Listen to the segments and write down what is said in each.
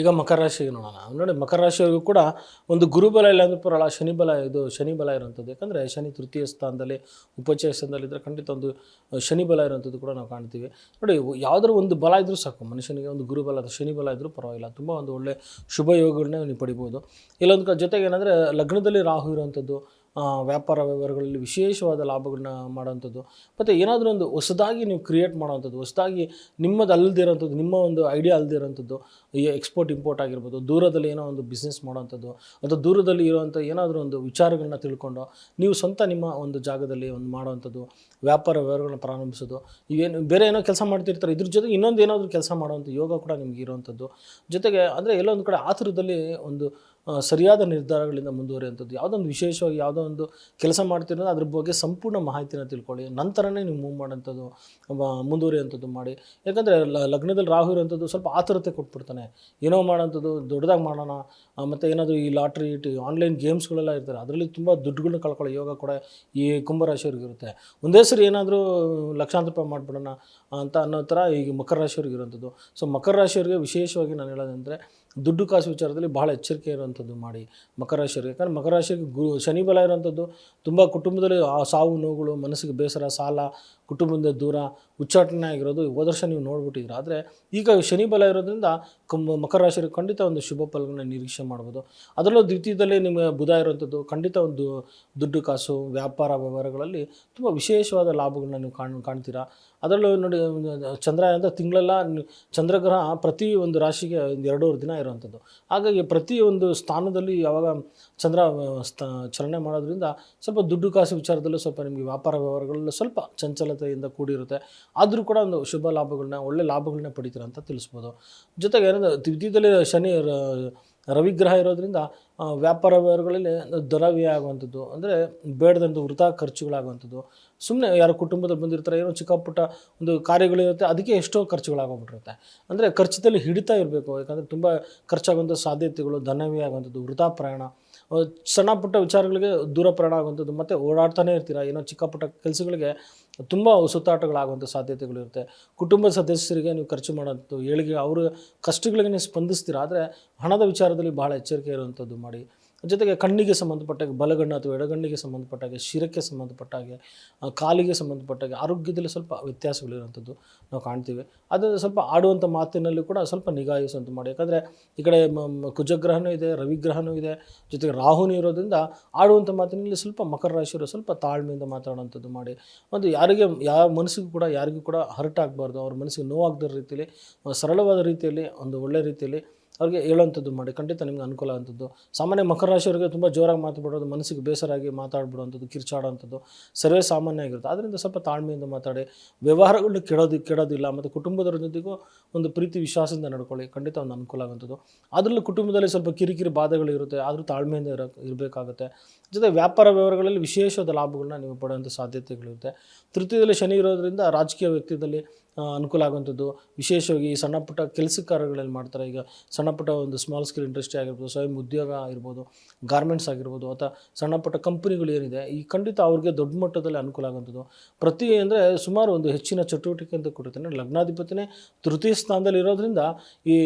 ಈಗ ಮಕರ ರಾಶಿಗೆ ನೋಡೋಣ. ನೋಡಿ ಮಕರ ರಾಶಿಯವರಿಗೂ ಕೂಡ ಒಂದು ಗುರುಬಲ ಇಲ್ಲ ಅಂದ್ರೂ ಪರವಾಗಿಲ್ಲ, ಶನಿ ಬಲ ಶನಿ ಬಲ ಇರುವಂಥದ್ದು. ಯಾಕಂದರೆ ಶನಿ ತೃತೀಯ ಸ್ಥಾನದಲ್ಲಿ ಉಪಚಯ ಸ್ಥಾನದಲ್ಲಿದ್ದರೆ ಖಂಡಿತ ಒಂದು ಶನಿ ಬಲ ಇರುವಂಥದ್ದು ಕೂಡ ನಾವು ಕಾಣ್ತೀವಿ. ನೋಡಿ ಯಾವುದಾದ್ರು ಒಂದು ಬಲ ಇದ್ದರೂ ಸಾಕು ಮನುಷ್ಯನಿಗೆ, ಒಂದು ಗುರುಬಲ ಶನಿ ಬಲ ಇದ್ದರೂ ಪರವಾಗಿಲ್ಲ, ತುಂಬ ಒಂದು ಒಳ್ಳೆ ಶುಭ ಯೋಗಗಳನ್ನ ನೀವು ಪಡಿಬೋದು. ಇಲ್ಲೊಂದು ಜೊತೆಗೆ ಏನಂದರೆ ಲಗ್ನದಲ್ಲಿ ರಾಹು ಇರುವಂಥದ್ದು, ವ್ಯಾಪಾರ ವ್ಯವಹಾರಗಳಲ್ಲಿ ವಿಶೇಷವಾದ ಲಾಭಗಳನ್ನ ಮಾಡೋವಂಥದ್ದು, ಮತ್ತು ಏನಾದರೂ ಒಂದು ಹೊಸದಾಗಿ ನೀವು ಕ್ರಿಯೇಟ್ ಮಾಡೋವಂಥದ್ದು, ಹೊಸದಾಗಿ ನಿಮ್ಮದು ಅಲ್ಲದಿರೋಂಥದ್ದು, ನಿಮ್ಮ ಒಂದು ಐಡಿಯಾ ಅಲ್ಲದಿರೋಂಥದ್ದು, ಈ ಎಕ್ಸ್ಪೋರ್ಟ್ ಇಂಪೋರ್ಟ್ ಆಗಿರ್ಬೋದು, ದೂರದಲ್ಲಿ ಏನೋ ಒಂದು ಬಿಸ್ನೆಸ್ ಮಾಡೋವಂಥದ್ದು, ಅಥವಾ ದೂರದಲ್ಲಿ ಇರುವಂಥ ಏನಾದರೂ ಒಂದು ವಿಚಾರಗಳನ್ನ ತಿಳ್ಕೊಂಡು ನೀವು ಸ್ವಂತ ನಿಮ್ಮ ಒಂದು ಜಾಗದಲ್ಲಿ ಒಂದು ಮಾಡೋವಂಥದ್ದು, ವ್ಯಾಪಾರ ವ್ಯವಹಾರಗಳನ್ನ ಪ್ರಾರಂಭಿಸೋದು, ಇವೇನು ಬೇರೆ ಏನೋ ಕೆಲಸ ಮಾಡ್ತಿರ್ತಾರೆ, ಇದ್ರ ಜೊತೆಗೆ ಇನ್ನೊಂದು ಏನಾದರೂ ಕೆಲಸ ಮಾಡೋವಂಥ ಯೋಗ ಕೂಡ ನಿಮಗೆ ಇರುವಂಥದ್ದು. ಜೊತೆಗೆ ಅಂದರೆ ಎಲ್ಲೋ ಒಂದು ಕಡೆ ಆತುರದಲ್ಲಿ ಒಂದು ಸರಿಯಾದ ನಿರ್ಧಾರಗಳಿಂದ ಮುಂದುವರಿಯುವಂಥದ್ದು, ಯಾವುದೊಂದು ವಿಶೇಷವಾಗಿ ಯಾವುದೋ ಒಂದು ಕೆಲಸ ಮಾಡ್ತಿರೋದು ಅದ್ರ ಬಗ್ಗೆ ಸಂಪೂರ್ಣ ಮಾಹಿತಿನ ತಿಳ್ಕೊಳ್ಳಿ, ನಂತರನೇ ನೀವು ಮೂವ್ ಮಾಡೋಂಥದ್ದು, ಮುಂದುವರಿಯುವಂಥದ್ದು ಮಾಡಿ. ಯಾಕಂದರೆ ಲಗ್ನದಲ್ಲಿ ರಾಹು ಇರುವಂಥದ್ದು ಸ್ವಲ್ಪ ಆತುರತೆ ಕೊಟ್ಬಿಡ್ತಾನೆ, ಏನೋ ಮಾಡೋಂಥದ್ದು ದೊಡ್ಡದಾಗಿ ಮಾಡೋಣ, ಮತ್ತು ಏನಾದರೂ ಈ ಲಾಟ್ರಿ ಆನ್ಲೈನ್ ಗೇಮ್ಸ್ಗಳೆಲ್ಲ ಇರ್ತಾರೆ, ಅದರಲ್ಲಿ ತುಂಬ ದುಡ್ಡುಗಳನ್ನ ಕಳ್ಕೊಳ್ಳೋ ಯೋಗ ಕೂಡ ಈ ಕುಂಭರಾಶಿಯವ್ರಿಗೆ ಇರುತ್ತೆ. ಒಂದೇ ಸರಿ ಏನಾದರೂ ಲಕ್ಷಾಂತರ ರೂಪಾಯಿ ಮಾಡಿಬಿಡೋಣ ಅಂತ ಅನ್ನೋ ಥರ ಈಗ ಮಕರ ರಾಶಿಯವ್ರಿಗೆ ಇರುವಂಥದ್ದು. ಸೊ ಮಕರ ರಾಶಿಯವರಿಗೆ ವಿಶೇಷವಾಗಿ ನಾನು ಹೇಳೋದಂದರೆ ದುಡ್ಡು ಕಾಸು ವಿಚಾರದಲ್ಲಿ ಭಾಳ ಎಚ್ಚರಿಕೆ ಇರುವಂಥದ್ದು ಮಾಡಿ ಮಕರ ರಾಶಿಯವರಿಗೆ. ಯಾಕಂದರೆ ಮಕರ ರಾಶಿಗೆ ಶನಿ ಬಲ ಇರುವಂಥದ್ದು, ತುಂಬ ಕುಟುಂಬದಲ್ಲಿ ಆ ಸಾವು ನೋವುಗಳು, ಮನಸ್ಸಿಗೆ ಬೇಸರ, ಸಾಲ, ಕುಟುಂಬದಿಂದ ದೂರ, ಉಚ್ಚಾಟನೆ ಆಗಿರೋದು ಹೋದ ವರ್ಷ ನೀವು ನೋಡ್ಬಿಟ್ಟಿದ್ದೀರ. ಆದರೆ ಈಗ ಶನಿ ಬಲ ಇರೋದ್ರಿಂದ ಮಕರ ರಾಶಿಯವರಿಗೆ ಖಂಡಿತ ಒಂದು ಶುಭ ಫಲಗಳನ್ನ ನಿರೀಕ್ಷೆ ಮಾಡ್ಬೋದು. ಅದರಲ್ಲೂ ದ್ವಿತೀಯದಲ್ಲಿ ನಿಮಗೆ ಬುಧ ಇರುವಂಥದ್ದು, ಖಂಡಿತ ಒಂದು ದುಡ್ಡು ಕಾಸು, ವ್ಯಾಪಾರ ವ್ಯವಹಾರಗಳಲ್ಲಿ ತುಂಬ ವಿಶೇಷವಾದ ಲಾಭಗಳನ್ನ ನೀವು ಕಾಣ್ತೀರಾ. ಅದರಲ್ಲೂ ನೋಡಿ ಚಂದ್ರ ಅಂದರೆ ತಿಂಗಳೆಲ್ಲ ಚಂದ್ರಗ್ರಹ ಪ್ರತಿ ಒಂದು ರಾಶಿಗೆ ಒಂದು 2 ದಿನ ಇರುವಂಥದ್ದು. ಹಾಗಾಗಿ ಪ್ರತಿ ಒಂದು ಸ್ಥಾನದಲ್ಲಿ ಯಾವಾಗ ಚಂದ್ರ ಚಲನೆ ಮಾಡೋದ್ರಿಂದ ಸ್ವಲ್ಪ ದುಡ್ಡು ಕಾಸು ವಿಚಾರದಲ್ಲೂ ಸ್ವಲ್ಪ ನಿಮಗೆ ವ್ಯಾಪಾರ ವ್ಯವಹಾರಗಳಲ್ಲೂ ಸ್ವಲ್ಪ ಚಂಚಲತೆಯಿಂದ ಕೂಡಿರುತ್ತೆ. ಆದರೂ ಕೂಡ ಒಂದು ಶುಭ ಲಾಭಗಳನ್ನ, ಒಳ್ಳೆ ಲಾಭಗಳನ್ನ ಪಡಿತೀರ ಅಂತ ತಿಳಿಸ್ಬೋದು. ಜೊತೆಗೆ ಏನಂದರೆ ದ್ವಿತೀಯದಲ್ಲಿ ಶನಿ ರವಿಗ್ರಹ ಇರೋದ್ರಿಂದ ವ್ಯಾಪಾರ ವ್ಯವಹಾರಗಳಲ್ಲಿ ದುರವ್ಯಯ ಆಗುವಂಥದ್ದು, ಅಂದರೆ ಬೇಡದಂಥ ವೃಥಾ ಖರ್ಚುಗಳಾಗುವಂಥದ್ದು, ಸುಮ್ಮನೆ ಯಾರು ಕುಟುಂಬದಲ್ಲಿ ಬಂದಿರ್ತಾರೆ, ಏನೋ ಚಿಕ್ಕ ಪುಟ್ಟ ಒಂದು ಕಾರ್ಯಗಳಿರುತ್ತೆ, ಅದಕ್ಕೆ ಎಷ್ಟೋ ಖರ್ಚುಗಳಾಗೋಗ್ಬಿಟ್ಟಿರುತ್ತೆ. ಅಂದರೆ ಖರ್ಚದಲ್ಲಿ ಹಿಡಿತಾ ಇರಬೇಕು. ಯಾಕಂದರೆ ತುಂಬ ಖರ್ಚಾಗುವಂಥ ಸಾಧ್ಯತೆಗಳು, ಧನವ್ಯಯ ಆಗುವಂಥದ್ದು, ವೃಥಾ ಪ್ರಯಾಣ, ಸಣ್ಣ ಪುಟ್ಟ ವಿಚಾರಗಳಿಗೆ ದೂರ ಪ್ರಯಾಣ ಆಗುವಂಥದ್ದು, ಮತ್ತು ಓಡಾಡ್ತಾನೆ ಇರ್ತೀರ, ಏನೋ ಚಿಕ್ಕ ಪುಟ್ಟ ಕೆಲಸಗಳಿಗೆ ತುಂಬ ಸುತ್ತಾಟಗಳಾಗುವಂಥ ಸಾಧ್ಯತೆಗಳಿರುತ್ತೆ. ಕುಟುಂಬದ ಸದಸ್ಯರಿಗೆ ನೀವು ಖರ್ಚು ಮಾಡೋಂಥದ್ದು, ಏಳಿಗೆ ಅವರ ಕಷ್ಟಗಳಿಗೆ ನೀವು ಸ್ಪಂದಿಸ್ತೀರ, ಆದರೆ ಹಣದ ವಿಚಾರದಲ್ಲಿ ಬಹಳ ಎಚ್ಚರಿಕೆ ಇರುವಂಥದ್ದು ಮಾಡಿ. ಜೊತೆಗೆ ಕಣ್ಣಿಗೆ ಸಂಬಂಧಪಟ್ಟಾಗೆ, ಬಲಗಣ್ಣು ಅಥವಾ ಎಡಗಣ್ಣಿಗೆ ಸಂಬಂಧಪಟ್ಟಾಗೆ, ಶಿರಕ್ಕೆ ಸಂಬಂಧಪಟ್ಟಾಗೆ, ಕಾಲಿಗೆ ಆರೋಗ್ಯದಲ್ಲಿ ಆರೋಗ್ಯದಲ್ಲಿ ಸ್ವಲ್ಪ ವ್ಯತ್ಯಾಸಗಳಿರುವಂಥದ್ದು ನಾವು ಕಾಣ್ತೀವಿ. ಅದರಿಂದ ಸ್ವಲ್ಪ ಆಡುವಂಥ ಮಾತಿನಲ್ಲಿ ಕೂಡ ಸ್ವಲ್ಪ ನಿಗಾಯಿಸುವಂಥ ಮಾಡಿ. ಯಾಕಂದರೆ ಈ ಕಡೆ ಕುಜಗ್ರಹನೂ ಇದೆ, ರವಿಗ್ರಹನೂ ಇದೆ, ಜೊತೆಗೆ ರಾಹುನೂ ಇರೋದ್ರಿಂದ ಆಡುವಂಥ ಮಾತಿನಲ್ಲಿ ಸ್ವಲ್ಪ ಮಕರ ರಾಶಿಯವರು ಸ್ವಲ್ಪ ತಾಳ್ಮೆಯಿಂದ ಮಾತಾಡುವಂಥದ್ದು ಮಾಡಿ. ಒಂದು ಯಾವ ಮನಸ್ಸಿಗೂ ಕೂಡ ಯಾರಿಗೂ ಕೂಡ ಹರ್ಟ್ ಆಗಬಾರ್ದು, ಅವ್ರ ಮನಸ್ಸಿಗೆ ನೋವಾಗದ ರೀತಿಯಲ್ಲಿ, ಸರಳವಾದ ರೀತಿಯಲ್ಲಿ, ಒಂದು ಒಳ್ಳೆ ರೀತಿಯಲ್ಲಿ ಅವ್ರಿಗೆ ಹೇಳೋವಂಥದ್ದು ಮಾಡಿ. ಖಂಡಿತ ನಿಮ್ಗೆ ಅನುಕೂಲ ಆಗುವಂಥದ್ದು. ಸಾಮಾನ್ಯ ಮಕರ ರಾಶಿಯವರಿಗೆ ತುಂಬ ಜೋರಾಗಿ ಮಾತಾಡೋದು, ಮನಸ್ಸಿಗೆ ಬೇಸರಾಗಿ ಮಾತಾಡ್ಬಿಡುವಂಥದ್ದು, ಕಿರ್ಚಾಡೋವಂಥದ್ದು ಸರ್ವೇ ಸಾಮಾನ್ಯ ಆಗಿರುತ್ತೆ. ಆದ್ದರಿಂದ ಸ್ವಲ್ಪ ತಾಳ್ಮೆಯಿಂದ ಮಾತಾಡಿ, ವ್ಯವಹಾರಗಳನ್ನ ಕೆಡೋದಿಲ್ಲ, ಮತ್ತು ಕುಟುಂಬದವ್ರ ಜೊತೆಗೂ ಒಂದು ಪ್ರೀತಿ ವಿಶ್ವಾಸದಿಂದ ನಡ್ಕೊಳ್ಳಿ, ಖಂಡಿತ ಒಂದು ಅನುಕೂಲ ಆಗುವಂಥದ್ದು. ಅದರಲ್ಲೂ ಕುಟುಂಬದಲ್ಲಿ ಸ್ವಲ್ಪ ಕಿರಿಕಿರಿ ಬಾಧೆಗಳಿರುತ್ತೆ, ಆದರೂ ತಾಳ್ಮೆಯಿಂದ ಇರಬೇಕಾಗುತ್ತೆ. ಜೊತೆ ವ್ಯಾಪಾರ ವ್ಯವಹಾರಗಳಲ್ಲಿ ವಿಶೇಷವಾದ ಲಾಭಗಳನ್ನ ನೀವು ಪಡೆಯುವಂಥ ಸಾಧ್ಯತೆಗಳಿರುತ್ತೆ. ತೃತೀಯದಲ್ಲಿ ಶನಿ ಇರೋದ್ರಿಂದ ರಾಜಕೀಯ ವ್ಯಕ್ತಿಯಲ್ಲಿ ಅನುಕೂಲ ಆಗುವಂಥದ್ದು, ವಿಶೇಷವಾಗಿ ಸಣ್ಣ ಪುಟ್ಟ ಕೆಲಸ ಕಾರ್ಯಗಳಲ್ಲಿ ಮಾಡ್ತಾರೆ. ಈಗ ಸಣ್ಣ ಪುಟ್ಟ ಒಂದು ಸ್ಮಾಲ್ ಸ್ಕೇಲ್ ಇಂಡಸ್ಟ್ರಿ ಆಗಿರ್ಬೋದು, ಸ್ವಯಂ ಉದ್ಯೋಗ ಆಗಿರ್ಬೋದು, ಗಾರ್ಮೆಂಟ್ಸ್ ಆಗಿರ್ಬೋದು, ಅಥವಾ ಸಣ್ಣ ಪುಟ್ಟ ಕಂಪ್ನಿಗಳು ಏನಿದೆ, ಈ ಖಂಡಿತ ಅವ್ರಿಗೆ ದೊಡ್ಡ ಮಟ್ಟದಲ್ಲಿ ಅನುಕೂಲ ಆಗುವಂಥದ್ದು. ಅಂದರೆ ಸುಮಾರು ಒಂದು ಹೆಚ್ಚಿನ ಚಟುವಟಿಕೆ ಅಂತ ಕೊಡುತ್ತಾನೆ. ಲಗ್ನಾಧಿಪತಿನೇ ತೃತೀಯ ಸ್ಥಾನದಲ್ಲಿ ಇರೋದ್ರಿಂದ ಈ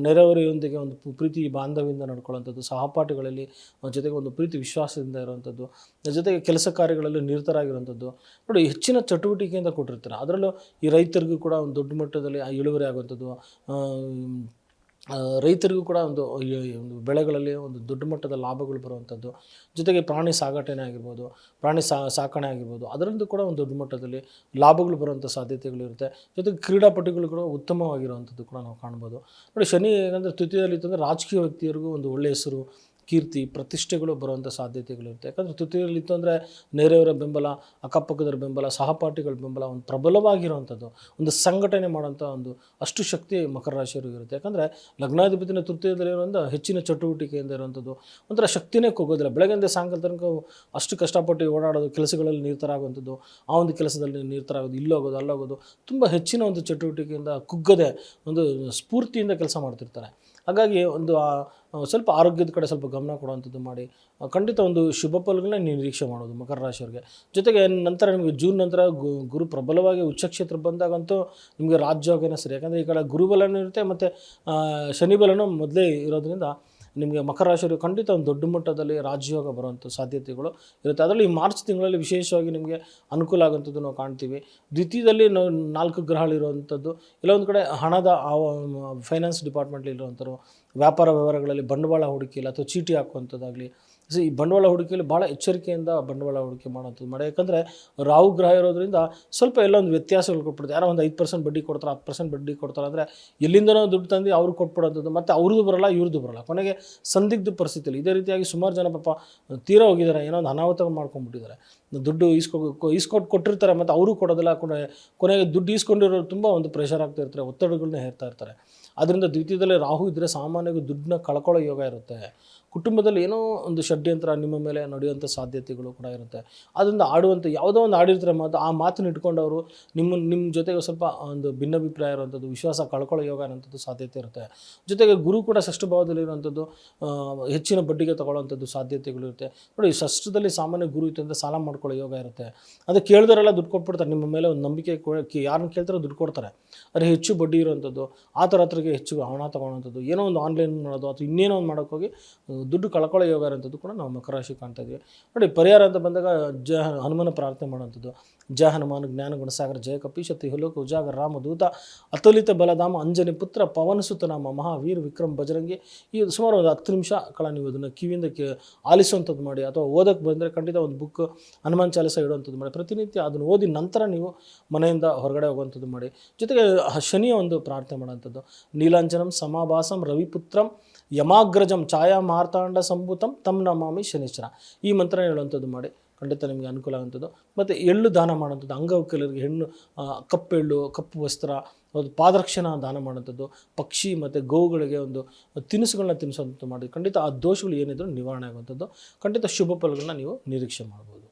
ನೆರೆಹೊರೆಯೊಂದಿಗೆ ಒಂದು ಪ್ರೀತಿ ಬಾಂಧವ್ಯದಿಂದ ನಡ್ಕೊಳ್ಳೋಂಥದ್ದು, ಸಹಪಾಠಿಗಳಲ್ಲಿ ಜೊತೆಗೆ ಒಂದು ಪ್ರೀತಿ ವಿಶ್ವಾಸದಿಂದ ಇರುವಂಥದ್ದು, ಜೊತೆಗೆ ಕೆಲಸ ಕಾರ್ಯಗಳಲ್ಲಿ ನಿರತರಾಗಿರುವಂಥದ್ದು ನೋಡಿ, ಹೆಚ್ಚಿನ ಚಟುವಟಿಕೆಯಿಂದ ಕೊಟ್ಟಿರ್ತಾರೆ. ಅದರಲ್ಲೂ ಈ ರೈತರಿಗೂ ಕೂಡ ಒಂದು ದೊಡ್ಡ ಮಟ್ಟದಲ್ಲಿ ಇಳುವರಿ ಆಗುವಂಥದ್ದು, ರೈತರಿಗೂ ಕೂಡ ಒಂದು ಬೆಳೆಗಳಲ್ಲಿ ಒಂದು ದೊಡ್ಡ ಮಟ್ಟದ ಲಾಭಗಳು ಬರುವಂಥದ್ದು, ಜೊತೆಗೆ ಪ್ರಾಣಿ ಸಾಗಾಟನೆ ಆಗಿರ್ಬೋದು, ಪ್ರಾಣಿ ಸಾಕಣೆ ಆಗಿರ್ಬೋದು, ಅದರಲ್ಲೂ ಕೂಡ ಒಂದು ದೊಡ್ಡ ಮಟ್ಟದಲ್ಲಿ ಲಾಭಗಳು ಬರುವಂಥ ಸಾಧ್ಯತೆಗಳಿರುತ್ತೆ. ಜೊತೆಗೆ ಕ್ರೀಡಾಪಟುಗಳು ಕೂಡ ಉತ್ತಮವಾಗಿರುವಂಥದ್ದು ಕೂಡ ನಾವು ಕಾಣ್ಬೋದು. ನೋಡಿ ಶನಿ ಏನಂದರೆ ತೃತೀಯದಲ್ಲಿ ಇತ್ತಂದರೆ ರಾಜಕೀಯ ವ್ಯಕ್ತಿಯರಿಗೂ ಒಂದು ಒಳ್ಳೆಯ ಹೆಸರು, ಕೀರ್ತಿ, ಪ್ರತಿಷ್ಠೆಗಳು ಬರುವಂಥ ಸಾಧ್ಯತೆಗಳಿರುತ್ತೆ. ಯಾಕಂದರೆ ತೃತೀಯದಲ್ಲಿತ್ತು ಅಂದರೆ ನೆರೆಯವರ ಬೆಂಬಲ, ಅಕ್ಕಪಕ್ಕದವರ ಬೆಂಬಲ, ಸಹಪಾಠಿಗಳ ಬೆಂಬಲ, ಒಂದು ಪ್ರಬಲವಾಗಿರುವಂಥದ್ದು, ಒಂದು ಸಂಘಟನೆ ಮಾಡೋಂಥ ಒಂದು ಅಷ್ಟು ಶಕ್ತಿ ಮಕರ ರಾಶಿಯವರಿಗೆ ಇರುತ್ತೆ. ಯಾಕಂದರೆ ಲಗ್ನಾಧಿಪತಿನ ತೃತೀಯದಲ್ಲಿರುವಂಥ ಹೆಚ್ಚಿನ ಚಟುವಟಿಕೆಯಿಂದ ಇರುವಂಥದ್ದು, ಒಂಥರ ಶಕ್ತಿನೇ ಕೊಗೋದಿಲ್ಲ. ಬೆಳಗ್ಗೆಯಿಂದ ಸಾಯಂಕಾಲ ತನಕ ಅಷ್ಟು ಕಷ್ಟಪಟ್ಟು ಓಡಾಡೋದು, ಕೆಲಸಗಳಲ್ಲಿ ನಿರತರಾಗುವಂಥದ್ದು, ಆ ಒಂದು ಕೆಲಸದಲ್ಲಿ ನಿರತರಾಗೋದು, ಇಲ್ಲೋಗೋದು ಅಲ್ಲೋಗೋದು, ತುಂಬ ಹೆಚ್ಚಿನ ಒಂದು ಚಟುವಟಿಕೆಯಿಂದ ಕುಗ್ಗದೆ ಒಂದು ಸ್ಫೂರ್ತಿಯಿಂದ ಕೆಲಸ ಮಾಡ್ತಿರ್ತಾರೆ. ಹಾಗಾಗಿ ಒಂದು ಸ್ವಲ್ಪ ಆರೋಗ್ಯದ ಕಡೆ ಸ್ವಲ್ಪ ಗಮನ ಕೊಡುವಂಥದ್ದು ಮಾಡಿ ಖಂಡಿತ ಒಂದು ಶುಭ ಫಲಗಳನ್ನ ನೀವು ನಿರೀಕ್ಷೆ ಮಾಡೋದು ಮಕರ ರಾಶಿಯವರಿಗೆ. ಜೊತೆಗೆ ನಂತರ ನಿಮಗೆ ಜೂನ್ ನಂತರ ಗುರು ಪ್ರಬಲವಾಗಿ ಉಚ್ಚಕ್ಷೇತ್ರ ಬಂದಾಗಂತೂ ನಿಮಗೆ ರಾಜ್ಯೋಗನೇ ಸರಿ. ಯಾಕಂದರೆ ಈ ಕಡೆ ಗುರುಬಲನೂ ಇರುತ್ತೆ ಮತ್ತು ಶನಿ ಬಲನೂ ಮೊದಲೇ ಇರೋದ್ರಿಂದ ನಿಮಗೆ ಮಕರ ರಾಶಿಯವರು ಖಂಡಿತ ಒಂದು ದೊಡ್ಡ ಮಟ್ಟದಲ್ಲಿ ರಾಜಯೋಗ ಬರುವಂಥ ಸಾಧ್ಯತೆಗಳು ಇರುತ್ತೆ. ಅದರಲ್ಲಿ ಈ ಮಾರ್ಚ್ ತಿಂಗಳಲ್ಲಿ ವಿಶೇಷವಾಗಿ ನಿಮಗೆ ಅನುಕೂಲ ಆಗುವಂಥದ್ದು ನಾವು ಕಾಣ್ತೀವಿ. ದ್ವಿತೀಯದಲ್ಲಿ 4 ಗ್ರಹಗಳಿರುವಂಥದ್ದು, ಇಲ್ಲೊಂದು ಕಡೆ ಹಣದ ಫೈನಾನ್ಸ್ ಡಿಪಾರ್ಟ್ಮೆಂಟ್ಲಿರುವಂಥವ್ರು, ವ್ಯಾಪಾರ ವ್ಯವಹಾರಗಳಲ್ಲಿ ಬಂಡವಾಳ ಹೂಡಿಕೆಯಲ್ಲಿ ಅಥವಾ ಚೀಟಿ ಹಾಕುವಂಥದ್ದಾಗಲಿ. ಈ ಬಂಡವಾಳ ಹೂಡಿಕೆಯಲ್ಲಿ ಭಾಳ ಎಚ್ಚರಿಕೆಯಿಂದ ಬಂಡವಾಳ ಹೂಡಿಕೆ ಮಾಡೋವಂಥದ್ದು ಮಾಡಿ. ಯಾಕಂದರೆ ರಾಹು ಗ್ರಹ ಇರೋದ್ರಿಂದ ಸ್ವಲ್ಪ ಎಲ್ಲೊಂದು ವ್ಯತ್ಯಾಸಗಳು ಕೊಟ್ಬಿಡುತ್ತೆ. ಯಾರೋ ಒಂದು 5% ಬಡ್ಡಿ ಕೊಡ್ತಾರೆ, 10% ಬಡ್ಡಿ ಕೊಡ್ತಾರೆ ಅಂದರೆ ಎಲ್ಲಿಂದನೋ ದುಡ್ಡು ತಂದು ಅವ್ರಿಗೆ ಕೊಟ್ಬಿಡೋಂಥದ್ದು, ಮತ್ತು ಅವ್ರದ್ದು ಬರೋಲ್ಲ ಇವ್ರದ್ದು ಬರೋಲ್ಲ, ಕೊನೆಗೆ ಸಂದಿಗ್ಧ ಪರಿಸ್ಥಿತಿಯಲ್ಲಿ. ಇದೇ ರೀತಿಯಾಗಿ ಸುಮಾರು ಜನ ಪಾಪ ತೀರಾ ಹೋಗಿದ್ದಾರೆ, ಏನೋ ಒಂದು ಅನಾಹುತ ಮಾಡ್ಕೊಂಡ್ಬಿಟ್ಟಿದ್ದಾರೆ. ದುಡ್ಡು ಈಸ್ಕೊಟ್ಟು ಕೊಟ್ಟಿರ್ತಾರೆ ಮತ್ತು ಅವರು ಕೊಡೋದಿಲ್ಲ, ಕೊನೆಗೆ ದುಡ್ಡು ಈಸ್ಕೊಂಡಿರೋರು ತುಂಬ ಒಂದು ಪ್ರೆಷರ್ ಆಗ್ತಾ ಇರ್ತಾರೆ, ಒತ್ತಡಗಳನ್ನ ಹೇರ್ತಾ ಇರ್ತಾರೆ. ಅದರಿಂದ ದ್ವಿತೀಯದಲ್ಲಿ ರಾಹು ಇದ್ದರೆ ಸಾಮಾನ್ಯವಾಗಿ ದುಡ್ಡನ್ನ ಕಳ್ಕೊಳ್ಳೋ ಯೋಗ ಇರುತ್ತೆ. ಕುಟುಂಬದಲ್ಲಿ ಏನೋ ಒಂದು ಷಡ್ಯಂತ್ರ ನಿಮ್ಮ ಮೇಲೆ ನಡೆಯುವಂಥ ಸಾಧ್ಯತೆಗಳು ಕೂಡ ಇರುತ್ತೆ. ಅದರಿಂದ ಆಡುವಂಥ ಯಾವುದೋ ಒಂದು ಆಡಿರ್ತಾರೆ ಮಾತು, ಆ ಮಾತನ್ನ ಇಟ್ಕೊಂಡವರು ನಿಮ್ಮ ಜೊತೆಗೆ ಸ್ವಲ್ಪ ಒಂದು ಭಿನ್ನಾಭಿಪ್ರಾಯ ಇರುವಂಥದ್ದು, ವಿಶ್ವಾಸ ಕಳ್ಕೊಳ್ಳೋ ಯೋಗ ಅನ್ನೋಂಥದ್ದು ಸಾಧ್ಯತೆ ಇರುತ್ತೆ. ಜೊತೆಗೆ ಗುರು ಕೂಡ ಷಷ್ಠ ಭಾವದಲ್ಲಿರುವಂಥದ್ದು ಹೆಚ್ಚಿನ ಬಡ್ಡಿಗೆ ತಗೊಳ್ಳೋವಂಥದ್ದು ಸಾಧ್ಯತೆಗಳು ಇರುತ್ತೆ. ನೋಡಿ, ಷಷ್ಠದಲ್ಲಿ ಸಾಮಾನ್ಯ ಗುರು ಇತ್ತು ಅಂದರೆ ಸಾಲ ಮಾಡ್ಕೊಳ್ಳೋ ಯೋಗ ಇರುತ್ತೆ. ಅದು ಕೇಳಿದವರೆಲ್ಲ ದುಡ್ಡು ಕೊಟ್ಬಿಡ್ತಾರೆ, ನಿಮ್ಮ ಮೇಲೆ ಒಂದು ನಂಬಿಕೆ ಯಾರನ್ನ ಕೇಳ್ತಾರೋ ದುಡ್ಡು ಕೊಡ್ತಾರೆ. ಆದರೆ ಹೆಚ್ಚು ಬಡ್ಡಿ ಇರುವಂಥದ್ದು, ಆ ಥರ ಹತ್ರಕ್ಕೆ ಹೆಚ್ಚು ಹಣ ತೊಗೊಳ್ಳೋವಂಥದ್ದು, ಏನೋ ಒಂದು ಆನ್ಲೈನ್ ಮಾಡೋದು ಅಥವಾ ಇನ್ನೇನೋ ಒಂದು ಮಾಡೋಕ್ಕೋಗಿ ದುಡ್ಡು ಕಳ್ಕೊಳ್ಳೋ ಯೋಗ ಇರೋಂಥದ್ದು ಕೂಡ ನಾವು ಮಕರ ರಾಶಿ ಕಾಣ್ತಾ ಇದ್ವಿ. ನೋಡಿ, ಪರಿಹಾರ ಅಂತ ಬಂದಾಗ ಹನುಮನ ಪ್ರಾರ್ಥನೆ ಮಾಡುವಂಥದ್ದು. ಜಯ ಹನುಮಾನ್ ಜ್ಞಾನ ಗುಣಸಾಗರ ಜಯ ಕಪೀಶತಿ ಹುಲೋಕ ಉಜಾಗರ ರಾಮದೂತ ಅತುಲಿತ ಬಲಧಾಮ ಅಂಜನಿ ಪುತ್ರ ಪವನಸುತ ನಾಮ ಮಹಾವೀರ್ ವಿಕ್ರಮ್ ಬಜರಂಗಿ. ಈ ಸುಮಾರು ಒಂದು 10 ನಿಮಿಷ ಕಾಲ ನೀವು ಅದನ್ನು ಕಿವಿಯಿಂದ ಆಲಿಸುವಂಥದ್ದು ಮಾಡಿ, ಅಥವಾ ಓದಕ್ಕೆ ಬಂದರೆ ಖಂಡಿತ ಒಂದು ಬುಕ್ ಹನುಮಾನ್ ಚಾಲಿಸ ಇಡುವಂಥದ್ದು ಮಾಡಿ. ಪ್ರತಿನಿತ್ಯ ಅದನ್ನು ಓದಿ ನಂತರ ನೀವು ಮನೆಯಿಂದ ಹೊರಗಡೆ ಹೋಗುವಂಥದ್ದು ಮಾಡಿ. ಜೊತೆಗೆ ಶನಿಯ ಒಂದು ಪ್ರಾರ್ಥನೆ ಮಾಡೋಂಥದ್ದು. ನೀಲಾಂಜನಂ ಸಮಾಭಾಸಂ ರವಿಪುತ್ರಂ ಯಮಾಗ್ರಜಂ ಛಾಯಾ ಮಾರ್ತಾಂಡ ಸಂಭೂತಂ ತಮ್ ನಮಾಮಿ ಶನಿಶ್ಚರ. ಈ ಮಂತ್ರ ಹೇಳುವಂಥದ್ದು ಮಾಡಿ, ಖಂಡಿತ ನಿಮಗೆ ಅನುಕೂಲ ಆಗುವಂಥದ್ದು. ಮತ್ತು ಎಳ್ಳು ದಾನ ಮಾಡುವಂಥದ್ದು, ಅಂಗವಿಕಲರಿಗೆ ಹೆಣ್ಣು ಕಪ್ಪೆಳ್ಳು, ಕಪ್ಪು ವಸ್ತ್ರ, ಒಂದು ಪಾದರಕ್ಷಣ ದಾನ ಮಾಡುವಂಥದ್ದು, ಪಕ್ಷಿ ಮತ್ತು ಗೋವುಗಳಿಗೆ ಒಂದು ತಿನಿಸುಗಳನ್ನ ತಿನ್ನಿಸುವಂಥದ್ದು ಮಾಡಿ. ಖಂಡಿತ ಆ ದೋಷಗಳು ಏನಿದ್ರು ನಿವಾರಣೆ ಆಗುವಂಥದ್ದು. ಖಂಡಿತ ಶುಭ ಫಲಗಳನ್ನ ನೀವು ನಿರೀಕ್ಷೆ ಮಾಡ್ಬೋದು.